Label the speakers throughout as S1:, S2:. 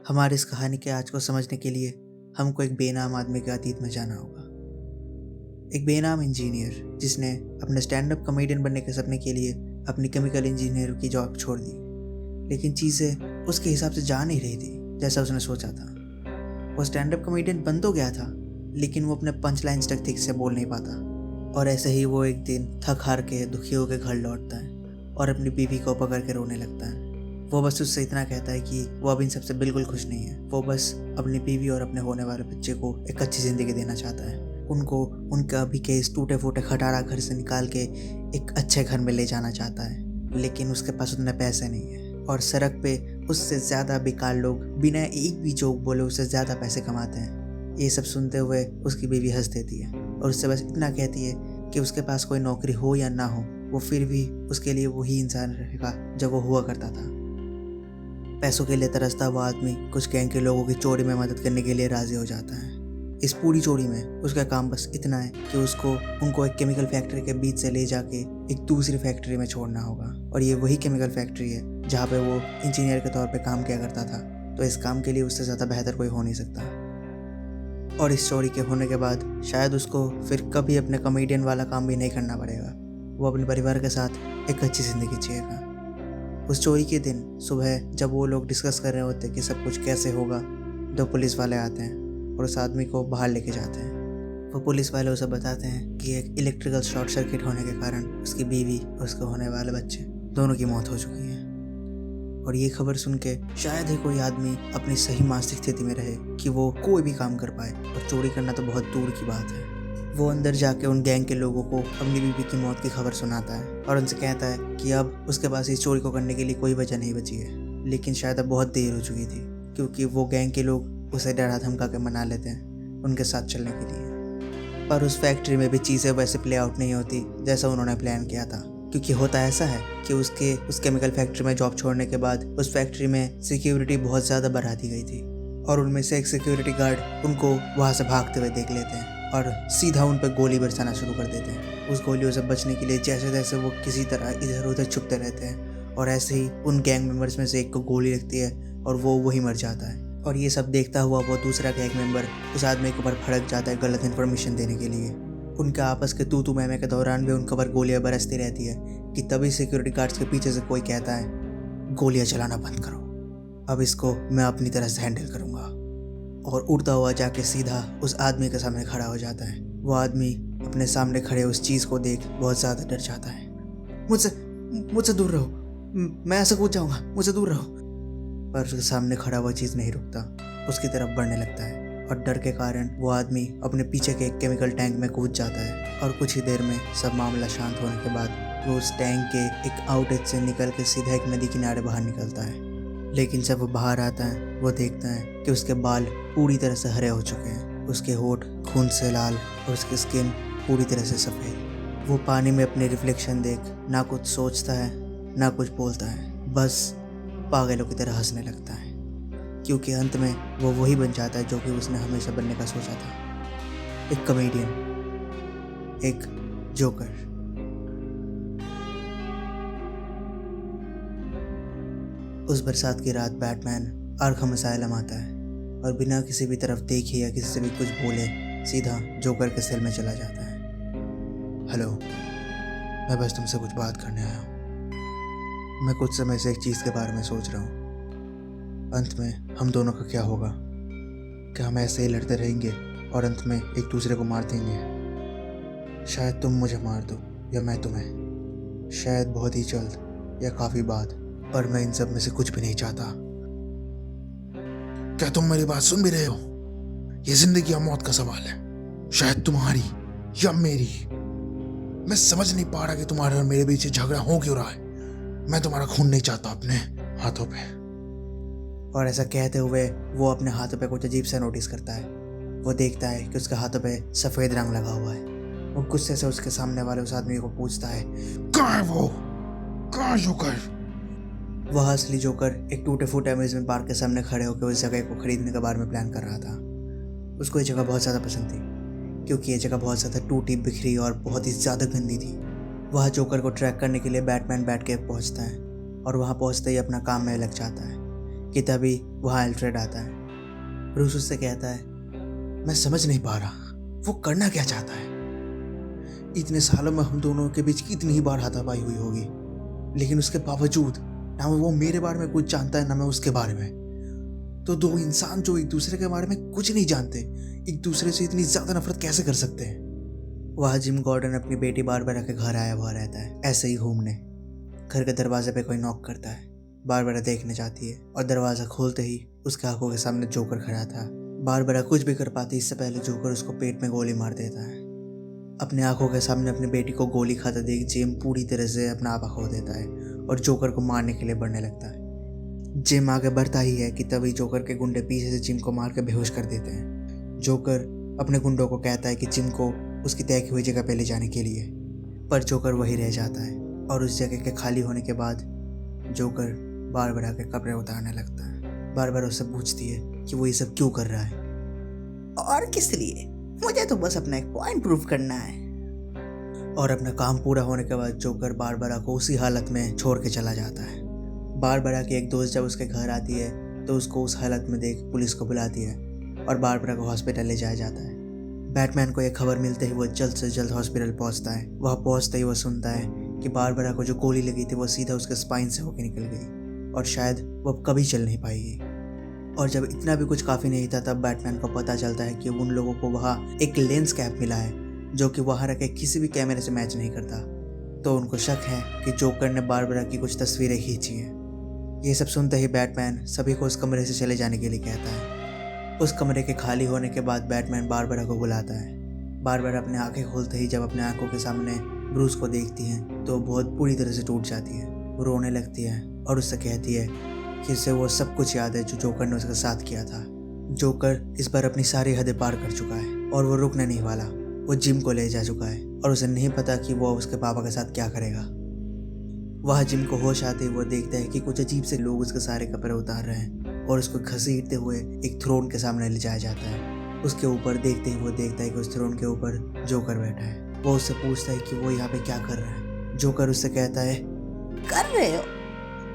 S1: हमारी इस कहानी के आज को समझने के लिए हमको एक बेनाम आदमी के अतीत में जाना होगा। एक बेनाम इंजीनियर जिसने अपने स्टैंड अप कॉमेडियन बनने के सपने के लिए अपनी केमिकल इंजीनियर की जॉब छोड़ दी, लेकिन चीज़ें उसके हिसाब से जा नहीं रही थी जैसा उसने सोचा था। वो स्टैंड अप कॉमेडियन बन तो गया था, लेकिन वो अपने पंच लाइन्स तक ठीक से बोल नहीं पाता। और ऐसे ही वो एक दिन थक हार के दुखी होकर घर लौटता है और अपनी बीवी को पकड़ के रोने लगता है। वो बस उससे इतना कहता है कि वो अब इन सबसे बिल्कुल खुश नहीं है। वो बस अपनी बीवी और अपने होने वाले बच्चे को एक अच्छी ज़िंदगी देना चाहता है। उनको उनका अभी के इस टूटे फूटे खटारा घर से निकाल के एक अच्छे घर में ले जाना चाहता है, लेकिन उसके पास उतने पैसे नहीं है। और सड़क पे उससे ज़्यादा बेकार लोग बिना एक भी जोक बोले उससे ज़्यादा पैसे कमाते हैं। ये सब सुनते हुए उसकी बीवी हंस देती है और उससे बस इतना कहती है कि उसके पास कोई नौकरी हो या ना हो, वो फिर भी उसके लिए वही इंसान रहेगा जो वो हुआ करता था। पैसों के लिए तरसता हुआ आदमी कुछ गैंग के लोगों की चोरी में मदद करने के लिए राज़ी हो जाता है। इस पूरी चोरी में उसका काम बस इतना है कि उसको उनको एक केमिकल फैक्ट्री के बीच से ले जाके एक दूसरी फैक्ट्री में छोड़ना होगा। और ये वही केमिकल फैक्ट्री है जहाँ पे वो इंजीनियर के तौर पे काम किया करता था। तो इस काम के लिए उससे ज़्यादा बेहतर कोई हो नहीं सकता। और इस चोरी के होने के बाद शायद उसको फिर कभी अपने कॉमेडियन वाला काम भी नहीं करना पड़ेगा। वो अपने परिवार के साथ एक अच्छी ज़िंदगी जिएगा। उस चोरी के दिन सुबह जब वो लोग डिस्कस कर रहे होते कि सब कुछ कैसे होगा, दो पुलिस वाले आते हैं और उस आदमी को बाहर लेके जाते हैं। वो पुलिस वाले उसे बताते हैं कि एक इलेक्ट्रिकल शॉर्ट सर्किट होने के कारण उसकी बीवी और उसके होने वाले बच्चे दोनों की मौत हो चुकी है। और ये खबर सुन के शायद ही कोई आदमी अपनी सही मानसिक स्थिति में रहे कि वो कोई भी काम कर पाए, और चोरी करना तो बहुत दूर की बात है। वो अंदर जाके उन गैंग के लोगों को अपनी बीवी की मौत की खबर सुनाता है और उनसे कहता है कि अब उसके पास इस चोरी को करने के लिए कोई वजह नहीं बची है, लेकिन शायद अब बहुत देर हो चुकी थी, क्योंकि वो गैंग के लोग उसे डरा धमका के मना लेते हैं उनके साथ चलने के लिए। पर उस फैक्ट्री में भी चीज़ें वैसे प्ले आउट नहीं होती जैसा उन्होंने प्लान किया था, क्योंकि होता ऐसा है कि उस केमिकल फैक्ट्री में जॉब छोड़ने के बाद उस फैक्ट्री में सिक्योरिटी बहुत ज़्यादा बढ़ा दी गई थी, और उनमें से एक सिक्योरिटी गार्ड उनको वहाँ से भागते हुए देख लेते हैं और सीधा उन पर गोली बरसाना शुरू कर देते हैं। उस गोलियों से बचने के लिए जैसे तैसे वो किसी तरह इधर उधर छुपते रहते हैं, और ऐसे ही उन गैंग मेंबर्स में से एक को गोली लगती है और वो वही मर जाता है। और ये सब देखता हुआ वो दूसरा गैंग मेंबर उस आदमी के ऊपर भड़क जाता है गलत इन्फॉर्मेशन देने के लिए। उनका आपस के तू मैमे के दौरान भी उनके ऊपर गोलियां बरसती रहती है कि तभी सिक्योरिटी गार्ड्स के पीछे से कोई कहता है, गोलियां चलाना बंद करो, अब इसको मैं अपनी तरह से हैंडल करूँगा। और उड़ता हुआ जाके सीधा उस आदमी के सामने खड़ा हो जाता है। वो आदमी अपने सामने खड़े उस चीज़ को देख बहुत ज़्यादा डर जाता है। मुझसे दूर रहो, मैं ऐसा कूद जाऊँगा, मुझसे दूर रहो। पर उसके सामने खड़ा हुआ चीज़ नहीं रुकता, उसकी तरफ बढ़ने लगता है, और डर के कारण वो आदमी अपने पीछे के एक केमिकल टैंक में कूद जाता है। और कुछ ही देर में सब मामला शांत होने के बाद वो उस टैंक के एक आउटलेट से निकल के सीधा एक नदी किनारे बाहर निकलता है। लेकिन जब वो बाहर आता है वो देखता है कि उसके बाल पूरी तरह से हरे हो चुके हैं, उसके होठ खून से लाल और उसकी स्किन पूरी तरह से सफ़ेद। वो पानी में अपने रिफ्लेक्शन देख ना कुछ सोचता है ना कुछ बोलता है, बस पागलों की तरह हंसने लगता है, क्योंकि अंत में वो वही बन जाता है जो कि उसने हमेशा बनने का सोचा था, एक कॉमेडियन, एक जोकर। उस बरसात की रात बैटमैन आर्खम असाइलम आता है और बिना किसी भी तरफ देखे या किसी से भी कुछ बोले सीधा जोकर के सेल में चला जाता है। हेलो, मैं बस तुमसे कुछ बात करने आया हूँ। मैं कुछ समय से एक चीज़ के बारे में सोच रहा हूँ। अंत में हम दोनों का क्या होगा? क्या हम ऐसे ही लड़ते रहेंगे और अंत में एक दूसरे को मार देंगे? शायद तुम मुझे मार दो या मैं तुम्हें, शायद बहुत ही जल्द या काफ़ी बाद, पर मैं इन सब में से कुछ भी नहीं चाहता।
S2: क्या तुम मेरी बात सुन भी रहे हो? ये जिंदगी या मौत का सवाल है, शायद तुम्हारी या मेरी। मैं समझ नहीं पा रहा कि तुम्हारे और मेरे बीच झगड़ा हो क्यों रहा है। मैं तुम्हारा खून नहीं चाहता अपने हाथों पे।
S1: और ऐसा कहते हुए वो अपने हाथों पे कुछ अजीब सा नोटिस करता है। वो देखता है कि उसके हाथों पे सफ़ेद रंग लगा हुआ है। वो गुस्से से उसके सामने वाले उस आदमी को पूछता है,
S2: कहाँ है वो? कहाँ जोकर?
S1: वह असली जोकर एक टूटे फूटे अम्यूज़मेंट पार्क के सामने खड़े होकर उस जगह को खरीदने के बारे में प्लान कर रहा था। उसको ये जगह बहुत ज़्यादा पसंद थी, क्योंकि ये जगह बहुत ज़्यादा टूटी बिखरी और बहुत ही ज़्यादा गंदी थी। वह जोकर को ट्रैक करने के लिए बैटमैन बैट के पहुँचता है और वहाँ पहुँचते ही अपना काम में लग जाता है कि तभी वहाँ एल्फ्रेड आता है। ब्रूस उससे कहता है,
S2: मैं समझ नहीं पा रहा वो करना क्या चाहता है। इतने सालों में हम दोनों के बीच कितनी ही बार हाथापाई हुई होगी, लेकिन उसके बावजूद ना वो मेरे बारे में कुछ जानता है ना मैं उसके बारे में। तो दो इंसान जो एक दूसरे के बारे में कुछ नहीं जानते, एक दूसरे से इतनी ज्यादा नफरत कैसे कर सकते हैं।
S1: वहाँ जिम गॉर्डन अपनी बेटी बारबरा के घर आया हुआ रहता है, ऐसे ही घूमने। घर के दरवाजे पे कोई नॉक करता है। बारबरा देखने जाती है और दरवाज़ा खोलते ही उसके आंखों के सामने जोकर खड़ा था। बारबरा कुछ भी कर पाती इससे पहले जोकर उसको पेट में गोली मार देता है। अपने आंखों के सामने अपनी बेटी को गोली खाता देख जिम पूरी तरह से अपना आपा खो देता है और जोकर को मारने के लिए बढ़ने लगता है। जिम आगे बढ़ता ही है कि तभी जोकर के गुंडे पीछे से जिम को मार के बेहोश कर देते हैं। जोकर अपने गुंडों को कहता है कि जिम को उसकी तय की हुई जगह पे ले जाने के लिए, पर जोकर वही रह जाता है और उस जगह के खाली होने के बाद जोकर बारबरा के कपड़े उतारने लगता है। बारबरा उससे पूछती है कि वो ये सब क्यों कर रहा है।
S3: और किस लिए? मुझे तो बस अपना एक पॉइंट प्रूव करना है।
S1: और अपना काम पूरा होने के बाद जोकर बारबरा को उसी हालत में छोड़ के चला जाता है। बारबरा की एक दोस्त जब उसके घर आती है तो उसको उस हालत में देख पुलिस को बुलाती है और बारबरा को हॉस्पिटल ले जाया जाता है। बैटमैन को यह खबर मिलते ही वो जल्द से जल्द हॉस्पिटल पहुंचता है। वहाँ पहुंचते ही वो सुनता है कि बारबरा को जो गोली लगी थी वो सीधा उसके स्पाइन से होकर निकल गई और शायद वो अब कभी चल नहीं पाएगी। और जब इतना भी कुछ काफ़ी नहीं था तब बैटमैन को पता चलता है कि उन लोगों को वहाँ एक लेंस कैप मिला है जो कि वहाँ रखे किसी भी कैमरे से मैच नहीं करता। तो उनको शक है कि जोकर ने बारबरा की कुछ तस्वीरें खींची हैं। ये सब सुनते ही बैटमैन सभी को उस कमरे से चले जाने के लिए कहता है। उस कमरे के खाली होने के बाद बैटमैन बारबरा को बुलाता है। बारबरा अपने आंखें खोलते ही जब अपने आंखों के सामने ब्रूस को देखती है तो बहुत बुरी तरह से टूट जाती है। वो रोने लगती है और उससे कहती है कि उसे वो सब कुछ याद है जो जोकर ने उसके साथ किया था। जोकर इस बार अपनी सारी हदें पार कर चुका है और वो रुकने नहीं वाला। वो जिम को ले जा चुका है और उसे नहीं पता कि वो उसके पापा के साथ क्या करेगा। वह जिम को होश आते ही वो देखता है कि कुछ अजीब से लोग उसके सारे कपड़े उतार रहे हैं और उसको घसीटते हुए एक थ्रोन के सामने ले जाया जाता है। उसके ऊपर देखते ही वो देखता है कि उस थ्रोन के ऊपर जोकर बैठा है। वो उससे पूछता है कि वो यहाँ पे क्या कर रहा है। जोकर उससे कहता है,
S3: कर रहे हो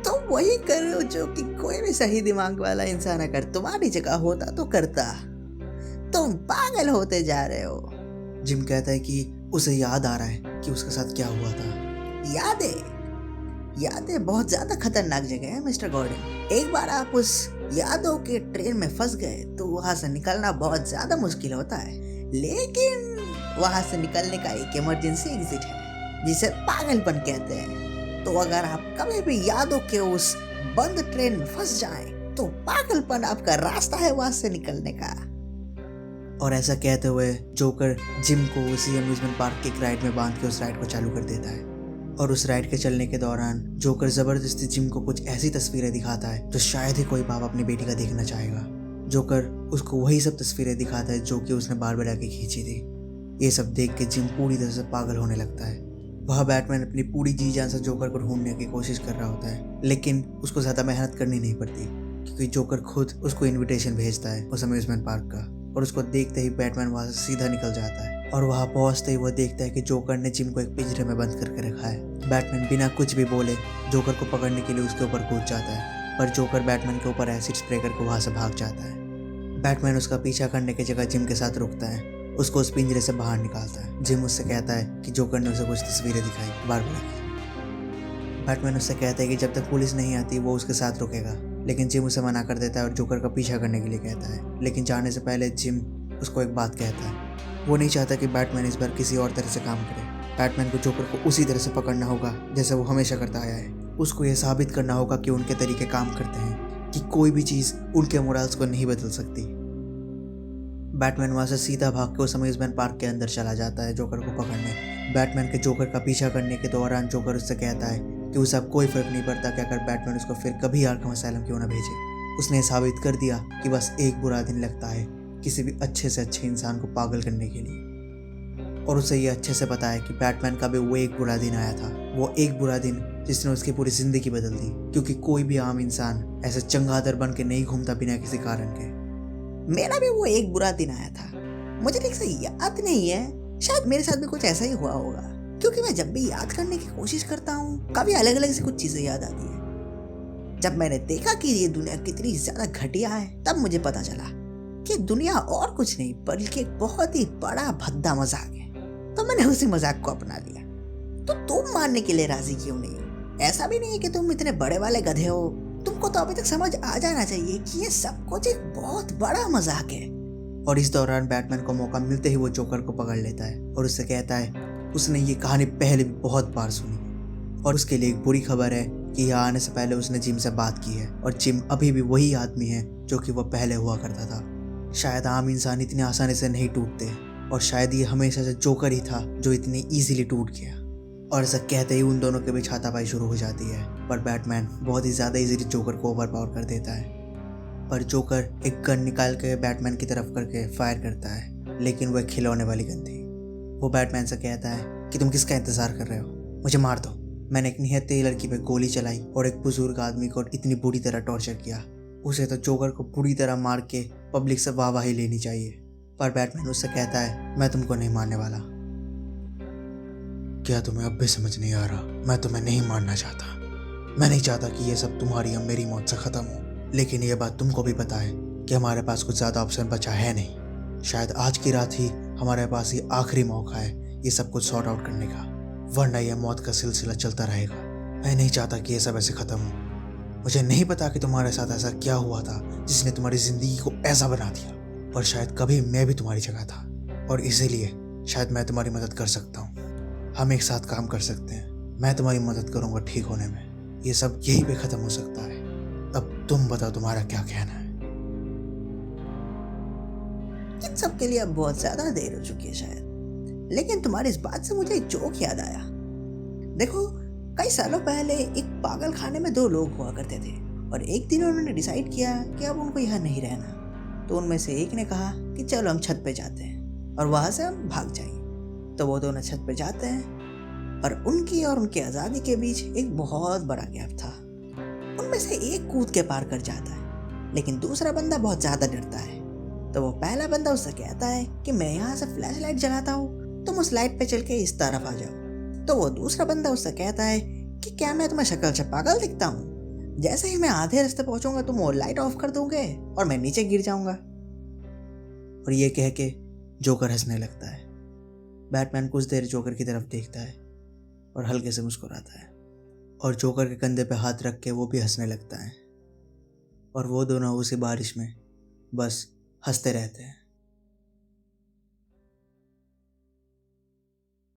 S3: तो वही कर रहे हो जो कि कोई भी सही दिमाग वाला इंसान अगर तुम्हारी जगह होता तो करता। तुम पागल होते जा रहे हो।
S1: जिम कहता है कि उसे याद आ रहा है कि उसके साथ क्या हुआ था।
S3: यादें बहुत ज्यादा खतरनाक जगह है मिस्टर गॉर्डन। एक बार आप उस यादों के ट्रेन में फंस गए तो वहां से निकलना बहुत ज्यादा मुश्किल होता है, लेकिन वहां से निकलने का एक इमरजेंसी एग्जिट है जिसे पागलपन कहते हैं। तो अगर आप कभी भी यादों के उस बंद ट्रेन में फंस जाएं तो पागलपन आपका रास्ता है वहां से निकलने का।
S1: और ऐसा कहते हुए जोकर जिम को उसी अम्यूजमेंट पार्क के एक राइड में बांध के उस राइड को चालू कर देता है। और उस राइड के चलने के दौरान जोकर जबरदस्ती जिम को कुछ ऐसी तस्वीरें दिखाता है जो शायद ही कोई बाप अपनी बेटी का देखना चाहेगा। जोकर उसको वही सब तस्वीरें दिखाता है जो कि उसने बारबरा की खींची थी। ये सब देख के जिम पूरी तरह से पागल होने लगता है। वह बैटमैन अपनी पूरी जी जान से जोकर को ढूंढने की कोशिश कर रहा होता है, लेकिन उसको ज़्यादा मेहनत करनी नहीं पड़ती क्योंकि जोकर खुद उसको इनविटेशन भेजता है उस अम्यूजमेंट पार्क का। और उसको देखते ही बैटमैन वहाँ से सीधा निकल जाता है। और वहाँ पहुँचते ही वह देखता है कि जोकर ने जिम को एक पिंजरे में बंद करके रखा है। बैटमैन बिना कुछ भी बोले जोकर को पकड़ने के लिए उसके ऊपर कूद जाता है, पर जोकर बैटमैन के ऊपर एसिड स्प्रे करके वहाँ से भाग जाता है। बैटमैन उसका पीछा करने की जगह जिम के साथ रुकता है, उसको उस पिंजरे से बाहर निकालता है। जिम उससे कहता है कि जोकर ने उसे कुछ तस्वीरें दिखाई बारबरा की। बैटमैन उससे कहता है कि जब तक पुलिस नहीं आती वो उसके साथ रुकेगा, लेकिन जिम उसे मना कर देता है और जोकर का पीछा करने के लिए कहता है। लेकिन जाने से पहले जिम उसको एक बात कहता है। वो नहीं चाहता कि बैटमैन इस बार किसी और तरह से काम करे। बैटमैन को जोकर को उसी तरह से पकड़ना होगा जैसे वो हमेशा करता आया है। उसको ये साबित करना होगा कि उनके तरीके काम करते हैं, कि कोई भी चीज़ उनके मोरल्स को नहीं बदल सकती। बैटमैन वहाँ से सीधा भाग के उस अम्यूजमेंट पार्क के अंदर चला जाता है जोकर को पकड़ने। बैटमैन के जोकर का पीछा करने के दौरान जोकर उससे कहता है कि उसे अब कोई फर्क नहीं पड़ता कि अगर बैटमैन उसको फिर कभी आर्कम असाइलम क्यों ना भेजे। उसने साबित कर दिया कि बस एक बुरा दिन लगता है किसी भी अच्छे से अच्छे इंसान को पागल करने के लिए। और उसे ये अच्छे से पता है कि बैटमैन का भी वो एक बुरा दिन आया था, वो एक बुरा दिन जिसने उसकी पूरी जिंदगी बदल दी। क्योंकि कोई भी आम इंसान ऐसे चंगादर बन के नहीं घूमता बिना किसी कारण के।
S3: मेरा भी वो एक बुरा दिन आया था, मुझे ठीक से याद नहीं है, शायद मेरे साथ भी कुछ ऐसा ही हुआ होगा, क्योंकि मैं जब भी याद करने की कोशिश करता हूँ कभी अलग अलग से कुछ चीजें याद आती है। जब मैंने देखा कि ये दुनिया कितनी ज्यादा घटिया है, तब मुझे पता चला कि दुनिया और कुछ नहीं बल्कि एक बहुत ही बड़ा भद्दा मजाक है। तो मैंने उसी मजाक को अपना लिया। तो तुम मानने के लिए राजी क्यों नहीं हो? ऐसा भी नहीं है कि तुम इतने बड़े वाले गधे हो, तुमको तो अभी तक समझ आ जाना चाहिए कि ये सब कुछ एक बहुत बड़ा मजाक है।
S1: और इस दौरान बैटमैन को मौका मिलते ही वो जोकर को पकड़ लेता है और उससे कहता है उसने ये कहानी पहले भी बहुत बार सुनी और उसके लिए एक बुरी खबर है कि यहाँ आने से पहले उसने जिम से बात की है और जिम अभी भी वही आदमी है जो कि वो पहले हुआ करता था। शायद आम इंसान इतनी आसानी से नहीं टूटते और शायद ये हमेशा से जोकर ही था जो इतनी ईजिली टूट गया। और ऐसा कहते ही उन दोनों के बीच हाथापाई शुरू हो जाती है, पर बैटमैन बहुत ही ज़्यादा इजीली जोकर को ओवरपावर कर देता है। पर जोकर एक गन निकाल के बैटमैन की तरफ करके फायर करता है, लेकिन वो एक खिलौने वाली गन थी। वो बैटमैन से कहता है कि तुम किसका इंतज़ार कर रहे हो, मुझे मार दो। मैंने एक निहत्थे लड़की पे गोली चलाई और एक बुजुर्ग आदमी को इतनी बुरी तरह टॉर्चर किया। उसे तो जोकर को बुरी तरह मार के पब्लिक से वाहवाही लेनी चाहिए। पर बैटमैन उससे कहता है मैं तुमको नहीं मारने वाला।
S2: क्या तुम्हें अब भी समझ नहीं आ रहा? मैं तुम्हें नहीं मारना चाहता। मैं नहीं चाहता कि ये सब तुम्हारी या मेरी मौत से ख़त्म हो, लेकिन ये बात तुमको भी पता है कि हमारे पास कुछ ज़्यादा ऑप्शन बचा है नहीं। शायद आज की रात ही हमारे पास ये आखिरी मौका है ये सब कुछ सॉर्ट आउट करने का, वरना यह मौत का सिलसिला चलता रहेगा। मैं नहीं चाहता कि ये सब ऐसे ख़त्म हो। मुझे नहीं पता कि तुम्हारे साथ ऐसा क्या हुआ था जिसने तुम्हारी ज़िंदगी को ऐसा बना दिया, पर शायद कभी मैं भी तुम्हारी जगह था और इसीलिए शायद मैं तुम्हारी मदद कर सकता हूँ। हम एक साथ काम कर सकते हैं। मैं तुम्हारी मदद करूँगा ठीक होने में। ये सब यहीं पे ख़त्म हो सकता है। अब तुम बताओ तुम्हारा क्या कहना है?
S3: इन सब के लिए अब बहुत ज्यादा देर हो चुकी है शायद, लेकिन तुम्हारी इस बात से मुझे एक जोक याद आया। देखो, कई सालों पहले एक पागल खाने में दो लोग हुआ करते थे और एक दिन उन्होंने डिसाइड किया कि अब उनको यहाँ नहीं रहना। तो उनमें से एक ने कहा कि चलो हम छत पे जाते हैं और वहां से हम भाग जाएंगे। तो वो दोनों छत पे जाते हैं और उनकी और उनकी आज़ादी के बीच एक बहुत बड़ा गैप था। उनमें से एक कूद के पार कर जाता है, लेकिन दूसरा बंदा बहुत ज़्यादा डरता है। तो वो पहला बंदा उससे कहता है कि मैं यहाँ से फ्लैश लाइट जलाता हूँ, तुम उस लाइट पे चल के इस तरफ आ जाओ। तो वो दूसरा बंदा उससे कहता है कि क्या मैं तुम्हें शक्ल से पागल दिखता हूँ? जैसे ही मैं आधे रास्ते पहुँचूंगा तुम वो लाइट ऑफ कर दोगे और मैं नीचे गिर जाऊंगा।
S1: और ये कह के जोकर हंसने लगता है। बैटमैन कुछ देर जोकर की तरफ देखता है और हल्के से मुस्कुराता है और जोकर के कंधे पे हाथ रख के वो भी हंसने लगता है और वो दोनों उसी बारिश में बस हंसते रहते हैं।